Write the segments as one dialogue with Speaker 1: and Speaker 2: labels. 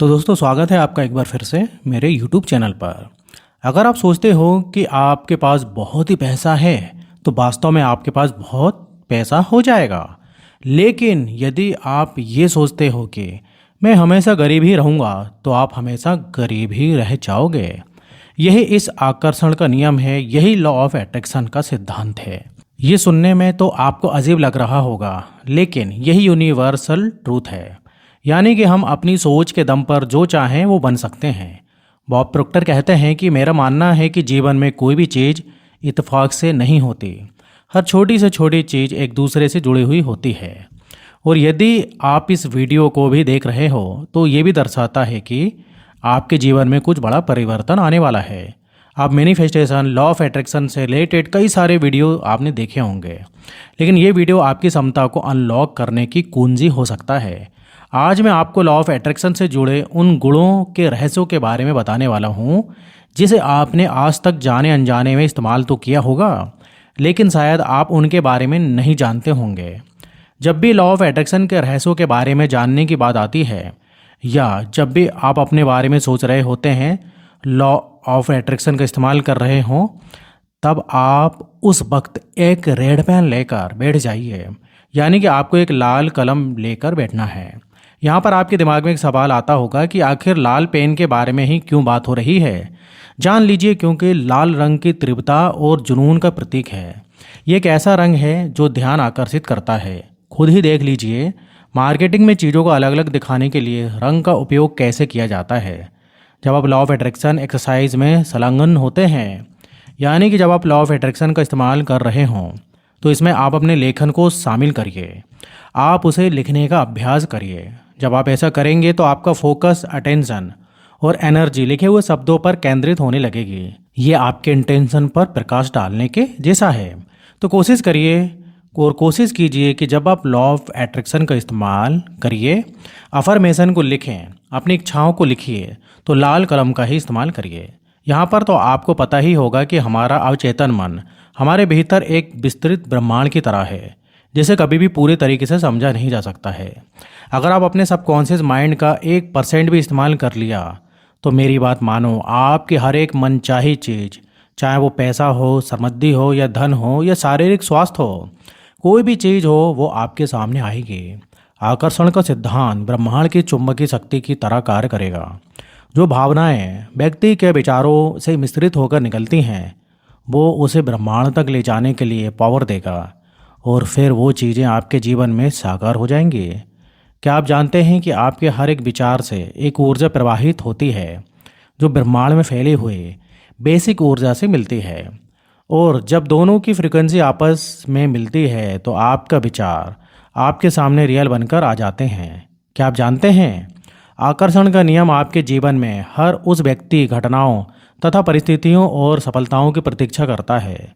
Speaker 1: तो दोस्तों स्वागत है आपका एक बार फिर से मेरे YouTube चैनल पर। अगर आप सोचते हो कि आपके पास बहुत ही पैसा है तो वास्तव में आपके पास बहुत पैसा हो जाएगा। लेकिन यदि आप ये सोचते हो कि मैं हमेशा गरीब ही रहूँगा तो आप हमेशा गरीब ही रह जाओगे। यही इस आकर्षण का नियम है, यही लॉ ऑफ अट्रैक्शन का सिद्धांत है। ये सुनने में तो आपको अजीब लग रहा होगा, लेकिन यही यूनिवर्सल ट्रूथ है। यानी कि हम अपनी सोच के दम पर जो चाहें वो बन सकते हैं। बॉब प्रोक्टर कहते हैं कि मेरा मानना है कि जीवन में कोई भी चीज़ इत्तेफाक से नहीं होती। हर छोटी से छोटी चीज़ एक दूसरे से जुड़ी हुई होती है। और यदि आप इस वीडियो को भी देख रहे हो तो ये भी दर्शाता है कि आपके जीवन में कुछ बड़ा परिवर्तन आने वाला है। आप मैनिफेस्टेशन, लॉ ऑफ अट्रैक्शन से रिलेटेड कई सारे वीडियो आपने देखे होंगे, लेकिन ये वीडियो आपकी क्षमता को अनलॉक करने की कुंजी हो सकता है। आज मैं आपको लॉ ऑफ अट्रैक्शन से जुड़े उन गुणों के रहस्यों के बारे में बताने वाला हूँ जिसे आपने आज तक जाने अनजाने में इस्तेमाल तो किया होगा, लेकिन शायद आप उनके बारे में नहीं जानते होंगे। जब भी लॉ ऑफ अट्रैक्शन के रहस्यों के बारे में जानने की बात आती है, या जब भी आप अपने बारे में सोच रहे होते हैं, लॉ ऑफ अट्रैक्शन का इस्तेमाल कर रहे हों, तब आप उस वक्त एक रेड पेन लेकर बैठ जाइए। यानी कि आपको एक लाल कलम लेकर बैठना है। यहाँ पर आपके दिमाग में एक सवाल आता होगा कि आखिर लाल पेन के बारे में ही क्यों बात हो रही है। जान लीजिए, क्योंकि लाल रंग की तीव्रता और जुनून का प्रतीक है। ये एक ऐसा रंग है जो ध्यान आकर्षित करता है। खुद ही देख लीजिए, मार्केटिंग में चीज़ों को अलग अलग दिखाने के लिए रंग का उपयोग कैसे किया जाता है। जब आप लॉ ऑफ अट्रैक्शन एक्सरसाइज में संलग्न होते हैं, यानी कि जब आप लॉ ऑफ अट्रैक्शन का इस्तेमाल कर रहे हों, तो इसमें आप अपने लेखन को शामिल करिए। आप उसे लिखने का अभ्यास करिए। जब आप ऐसा करेंगे तो आपका फोकस, अटेंशन और एनर्जी लिखे हुए शब्दों पर केंद्रित होने लगेगी। ये आपके इंटेंशन पर प्रकाश डालने के जैसा है। तो कोशिश करिए और कोशिश कीजिए कि जब आप लॉ ऑफ अट्रैक्शन का इस्तेमाल करिए, अफर्मेशन को लिखें, अपनी इच्छाओं को लिखिए, तो लाल कलम का ही इस्तेमाल करिए। यहाँ पर तो आपको पता ही होगा कि हमारा अवचेतन मन हमारे भीतर एक विस्तृत ब्रह्मांड की तरह है, जिसे कभी भी पूरे तरीके से समझा नहीं जा सकता है। अगर आप अपने सबकॉन्शियस माइंड का 1% भी इस्तेमाल कर लिया तो मेरी बात मानो, आपकी हर एक मनचाही चीज़, चाहे वो पैसा हो, समृद्धि हो या धन हो या शारीरिक स्वास्थ्य हो, कोई भी चीज़ हो, वो आपके सामने आएगी। आकर्षण का सिद्धांत ब्रह्मांड की चुंबकीय शक्ति की तरह कार्य करेगा। जो भावनाएं व्यक्ति के विचारों से मिश्रित होकर निकलती हैं, वो उसे ब्रह्मांड तक ले जाने के लिए पावर देगा, और फिर वो चीज़ें आपके जीवन में साकार हो जाएंगी। क्या आप जानते हैं कि आपके हर एक विचार से एक ऊर्जा प्रवाहित होती है जो ब्रह्मांड में फैली हुई बेसिक ऊर्जा से मिलती है, और जब दोनों की फ्रीक्वेंसी आपस में मिलती है तो आपका विचार आपके सामने रियल बनकर आ जाते हैं। क्या आप जानते हैं, आकर्षण का नियम आपके जीवन में हर उस व्यक्ति, घटनाओं तथा परिस्थितियों और सफलताओं की प्रतीक्षा करता है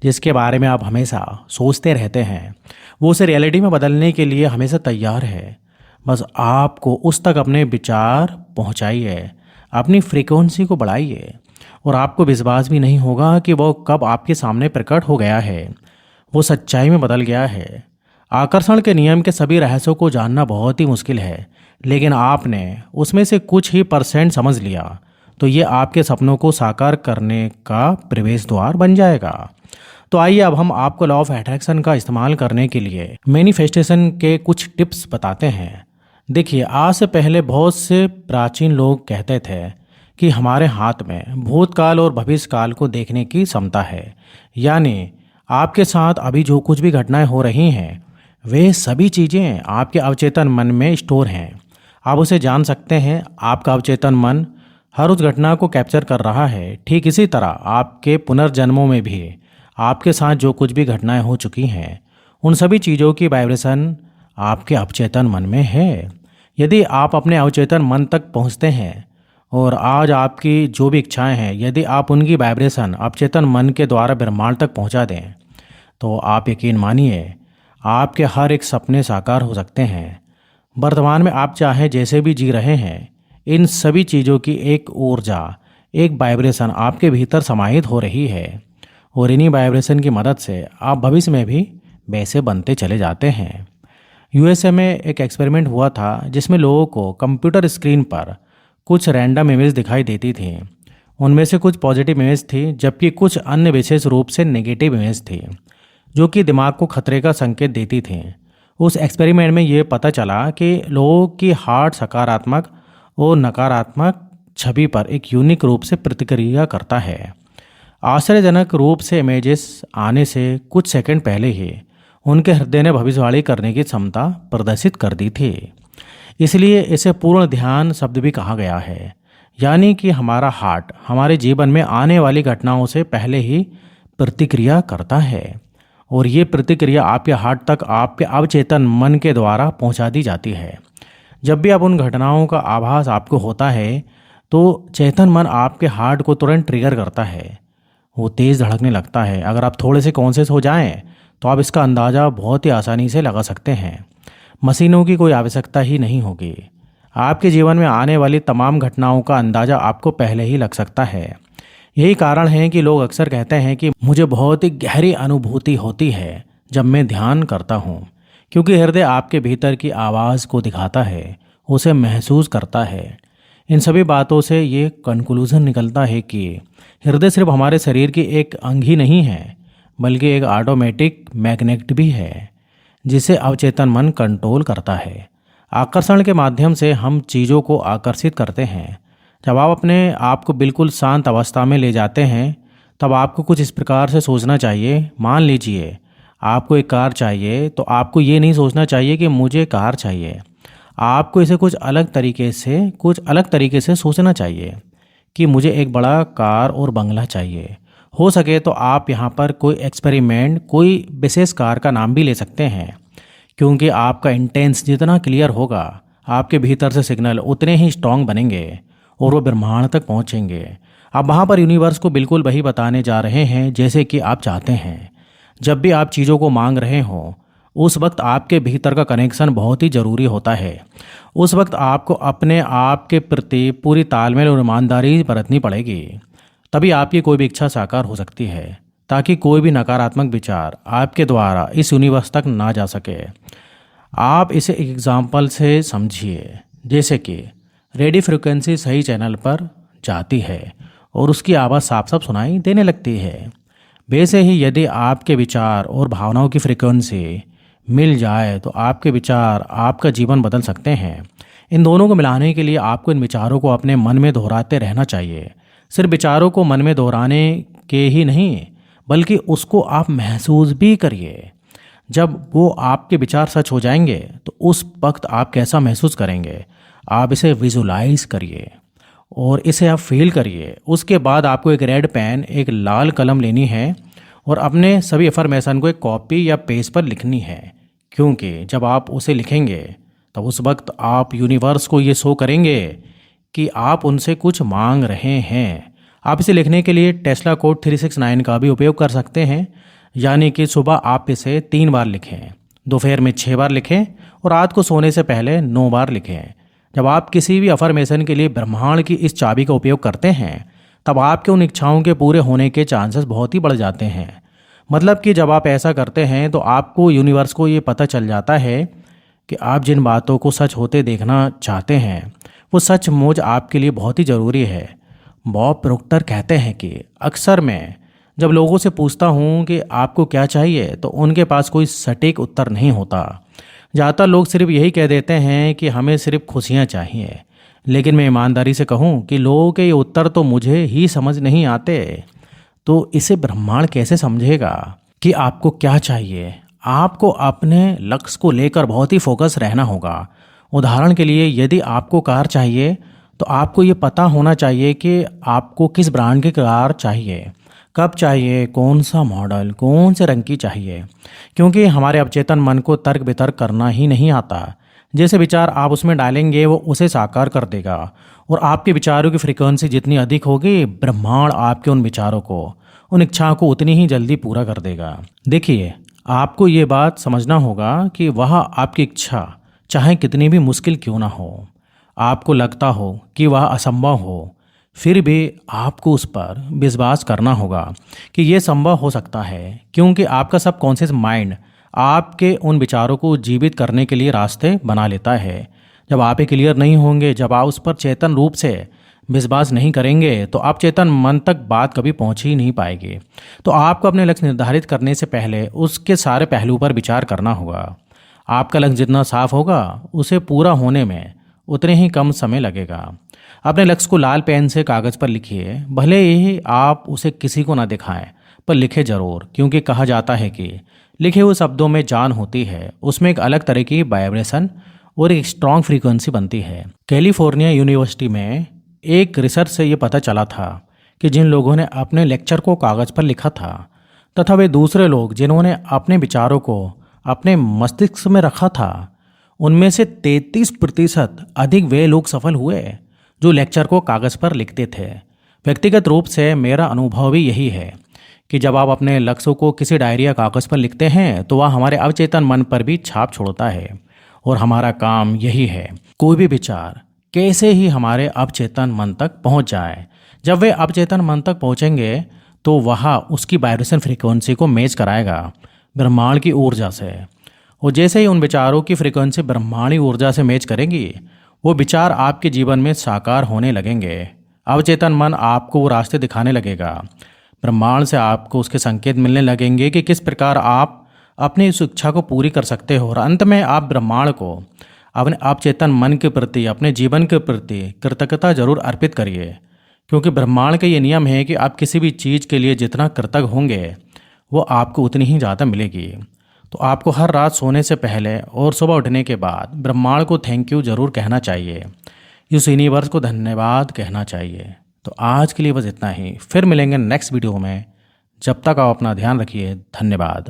Speaker 1: जिसके बारे में आप हमेशा सोचते रहते हैं। वो उसे रियलिटी में बदलने के लिए हमेशा तैयार है। बस आपको उस तक अपने विचार पहुंचाइए, अपनी फ्रीक्वेंसी को बढ़ाइए, और आपको विश्वास भी नहीं होगा कि वो कब आपके सामने प्रकट हो गया है, वो सच्चाई में बदल गया है। आकर्षण के नियम के सभी रहस्यों को जानना बहुत ही मुश्किल है, लेकिन आपने उसमें से कुछ ही % समझ लिया तो ये आपके सपनों को साकार करने का प्रवेश द्वार बन जाएगा। तो आइए अब हम आपको लॉ ऑफ अट्रैक्शन का इस्तेमाल करने के लिए मैनिफेस्टेशन के कुछ टिप्स बताते हैं। देखिए, आज से पहले बहुत से प्राचीन लोग कहते थे कि हमारे हाथ में भूतकाल और भविष्यकाल को देखने की क्षमता है। यानी आपके साथ अभी जो कुछ भी घटनाएं हो रही हैं, वे सभी चीज़ें आपके अवचेतन मन में स्टोर हैं। आप उसे जान सकते हैं। आपका अवचेतन मन हर उस घटना को कैप्चर कर रहा है। ठीक इसी तरह आपके पुनर्जन्मों में भी आपके साथ जो कुछ भी घटनाएं हो चुकी हैं, उन सभी चीज़ों की वाइब्रेशन आपके अवचेतन मन में है। यदि आप अपने अवचेतन मन तक पहुंचते हैं और आज आपकी जो भी इच्छाएं हैं, यदि आप उनकी वाइब्रेशन अवचेतन मन के द्वारा ब्रह्मांड तक पहुंचा दें, तो आप यकीन मानिए, आपके हर एक सपने साकार हो सकते हैं। वर्तमान में आप चाहे जैसे भी जी रहे हैं, इन सभी चीज़ों की एक ऊर्जा, एक वाइब्रेशन आपके भीतर समाहित हो रही है, और इन्हीं वाइब्रेशन की मदद से आप भविष्य में भी वैसे बनते चले जाते हैं। यूएसए में एक एक्सपेरिमेंट हुआ था जिसमें लोगों को कंप्यूटर स्क्रीन पर कुछ रैंडम इमेज दिखाई देती थी। उनमें से कुछ पॉजिटिव इमेज थी, जबकि कुछ अन्य विशेष रूप से नेगेटिव इमेज थी, जो कि दिमाग को खतरे का संकेत देती थी। उस एक्सपेरिमेंट में ये पता चला कि लोगों की हार्ट सकारात्मक और नकारात्मक छवि पर एक यूनिक रूप से प्रतिक्रिया करता है। आश्चर्यजनक रूप से इमेजेस आने से कुछ सेकंड पहले ही उनके हृदय ने भविष्यवाणी करने की क्षमता प्रदर्शित कर दी थी। इसलिए इसे पूर्ण ध्यान शब्द भी कहा गया है, यानी कि हमारा हार्ट हमारे जीवन में आने वाली घटनाओं से पहले ही प्रतिक्रिया करता है, और ये प्रतिक्रिया आपके हार्ट तक आपके अवचेतन मन के द्वारा पहुंचा दी जाती है। जब भी आप उन घटनाओं का आभास आपको होता है तो चेतन मन आपके हार्ट को तुरंत ट्रिगर करता है, वो तेज़ धड़कने लगता है। अगर आप थोड़े से कॉन्शियस हो जाएं तो आप इसका अंदाज़ा बहुत ही आसानी से लगा सकते हैं। मशीनों की कोई आवश्यकता ही नहीं होगी। आपके जीवन में आने वाली तमाम घटनाओं का अंदाज़ा आपको पहले ही लग सकता है। यही कारण है कि लोग अक्सर कहते हैं कि मुझे बहुत ही गहरी अनुभूति होती है जब मैं ध्यान करता हूँ, क्योंकि हृदय आपके भीतर की आवाज़ को दिखाता है, उसे महसूस करता है। इन सभी बातों से ये कंक्लूजन निकलता है कि हृदय सिर्फ हमारे शरीर की एक अंग ही नहीं है, बल्कि एक ऑटोमेटिक मैग्नेट भी है, जिसे अवचेतन मन कंट्रोल करता है। आकर्षण के माध्यम से हम चीज़ों को आकर्षित करते हैं। जब आप अपने आप को बिल्कुल शांत अवस्था में ले जाते हैं, तब आपको कुछ इस प्रकार से सोचना चाहिए। मान लीजिए आपको एक कार चाहिए, तो आपको ये नहीं सोचना चाहिए कि मुझे कार चाहिए। आपको इसे कुछ अलग तरीके से सोचना चाहिए कि मुझे एक बड़ा कार और बंगला चाहिए। हो सके तो आप यहाँ पर कोई एक्सपेरिमेंट, कोई विशेष कार का नाम भी ले सकते हैं, क्योंकि आपका इंटेंस जितना क्लियर होगा, आपके भीतर से सिग्नल उतने ही स्ट्रांग बनेंगे और वो ब्रह्मांड तक पहुँचेंगे। अब वहाँ पर यूनिवर्स को बिल्कुल वही बताने जा रहे हैं जैसे कि आप चाहते हैं। जब भी आप चीज़ों को मांग रहे हों, उस वक्त आपके भीतर का कनेक्शन बहुत ही ज़रूरी होता है। उस वक्त आपको अपने आप के प्रति पूरी तालमेल और ईमानदारी बरतनी पड़ेगी, तभी आपकी कोई भी इच्छा साकार हो सकती है, ताकि कोई भी नकारात्मक विचार आपके द्वारा इस यूनिवर्स तक ना जा सके। आप इसे एक एग्जाम्पल से समझिए, जैसे कि रेडियो फ्रिक्वेंसी सही चैनल पर जाती है और उसकी आवाज़ साफ साफ सुनाई देने लगती है। वैसे ही यदि आपके विचार और भावनाओं की फ्रिक्वेंसी मिल जाए तो आपके विचार आपका जीवन बदल सकते हैं। इन दोनों को मिलाने के लिए आपको इन विचारों को अपने मन में दोहराते रहना चाहिए। सिर्फ विचारों को मन में दोहराने के ही नहीं, बल्कि उसको आप महसूस भी करिए। जब वो आपके विचार सच हो जाएंगे तो उस वक्त आप कैसा महसूस करेंगे, आप इसे विजुलाइज करिए और इसे आप फील करिए। उसके बाद आपको एक रेड पेन, एक लाल कलम लेनी है और अपने सभी अफर्मेशन को एक कॉपी या पेज पर लिखनी है, क्योंकि जब आप उसे लिखेंगे तब उस वक्त आप यूनिवर्स को ये शो करेंगे कि आप उनसे कुछ मांग रहे हैं। आप इसे लिखने के लिए टेस्ला कोड 369 का भी उपयोग कर सकते हैं, यानी कि सुबह आप इसे 3 बार लिखें, दोपहर में 6 बार लिखें और रात को सोने से पहले 9 बार लिखें। जब आप किसी भी अफर्मेशन के लिए ब्रह्मांड की इस चाबी का उपयोग करते हैं, तब आपके उन इच्छाओं के पूरे होने के चांसेस बहुत ही बढ़ जाते हैं। मतलब कि जब आप ऐसा करते हैं तो आपको यूनिवर्स को ये पता चल जाता है कि आप जिन बातों को सच होते देखना चाहते हैं वो सचमुच आपके लिए बहुत ही ज़रूरी है। बॉब प्रोक्टर कहते हैं कि अक्सर मैं जब लोगों से पूछता हूँ कि आपको क्या चाहिए, तो उनके पास कोई सटीक उत्तर नहीं होता। ज़्यादातर लोग सिर्फ यही कह देते हैं कि हमें सिर्फ खुशियाँ चाहिए। लेकिन मैं ईमानदारी से कहूँ कि लोगों के ये उत्तर तो मुझे ही समझ नहीं आते, तो इसे ब्रह्मांड कैसे समझेगा कि आपको क्या चाहिए। आपको अपने लक्ष्य को लेकर बहुत ही फोकस रहना होगा। उदाहरण के लिए, यदि आपको कार चाहिए तो आपको ये पता होना चाहिए कि आपको किस ब्रांड की कार चाहिए, कब चाहिए, कौन सा मॉडल, कौन से रंग की चाहिए, क्योंकि हमारे अवचेतन मन को तर्क वितर्क करना ही नहीं आता। जैसे विचार आप उसमें डालेंगे वो उसे साकार कर देगा, और आपके विचारों की फ्रीक्वेंसी जितनी अधिक होगी, ब्रह्मांड आपके उन विचारों को, उन इच्छाओं को उतनी ही जल्दी पूरा कर देगा। देखिए, आपको ये बात समझना होगा कि वह आपकी इच्छा चाहे कितनी भी मुश्किल क्यों ना हो, आपको लगता हो कि वह असंभव हो, फिर भी आपको उस पर विश्वास करना होगा कि यह संभव हो सकता है, क्योंकि आपका सबकॉन्शियस माइंड आपके उन विचारों को जीवित करने के लिए रास्ते बना लेता है। जब आप ही क्लियर नहीं होंगे, जब आप उस पर चेतन रूप से विश्वास नहीं करेंगे, तो आप चेतन मन तक बात कभी पहुंच ही नहीं पाएगी। तो आपको अपने लक्ष्य निर्धारित करने से पहले उसके सारे पहलू पर विचार करना होगा। आपका लक्ष्य जितना साफ होगा, उसे पूरा होने में उतने ही कम समय लगेगा। अपने लक्ष्य को लाल पेन से कागज़ पर लिखिए। भले ही आप उसे किसी को ना दिखाएं, पर लिखे जरूर, क्योंकि कहा जाता है कि लिखे हुए शब्दों में जान होती है। उसमें एक अलग तरह की वाइब्रेशन और एक स्ट्रॉन्ग फ्रीक्वेंसी बनती है। कैलिफोर्निया यूनिवर्सिटी में एक रिसर्च से ये पता चला था कि जिन लोगों ने अपने लेक्चर को कागज़ पर लिखा था तथा वे दूसरे लोग जिन्होंने अपने विचारों को अपने मस्तिष्क में रखा था, उनमें से 33% अधिक वे लोग सफल हुए जो लेक्चर को कागज़ पर लिखते थे। व्यक्तिगत रूप से मेरा अनुभव भी यही है कि जब आप अपने लक्ष्यों को किसी डायरी या कागज़ पर लिखते हैं तो वह हमारे अवचेतन मन पर भी छाप छोड़ता है। और हमारा काम यही है, कोई भी विचार कैसे ही हमारे अवचेतन मन तक पहुंच जाए। जब वे अवचेतन मन तक पहुंचेंगे तो वह उसकी वाइब्रेशन फ्रीक्वेंसी को मैच कराएगा ब्रह्मांड की ऊर्जा से। और जैसे ही उन विचारों की फ्रीक्वेंसी ब्रह्मांडी ऊर्जा से मैच करेंगी, वो विचार आपके जीवन में साकार होने लगेंगे। अवचेतन मन आपको वो रास्ते दिखाने लगेगा। ब्रह्मांड से आपको उसके संकेत मिलने लगेंगे कि किस प्रकार आप अपनी इस इच्छा को पूरी कर सकते हो। और अंत में आप ब्रह्मांड को अपने अवचेतन मन के प्रति, अपने जीवन के प्रति कृतज्ञता जरूर अर्पित करिए, क्योंकि ब्रह्मांड का ये नियम है कि आप किसी भी चीज़ के लिए जितना कृतज्ञ होंगे वो आपको उतनी ही ज़्यादा मिलेगी। तो आपको हर रात सोने से पहले और सुबह उठने के बाद ब्रह्मांड को थैंक यू जरूर कहना चाहिए। इस यूनिवर्स को धन्यवाद कहना चाहिए। तो आज के लिए बस इतना ही, फिर मिलेंगे नेक्स्ट वीडियो में। जब तक आप अपना ध्यान रखिए। धन्यवाद।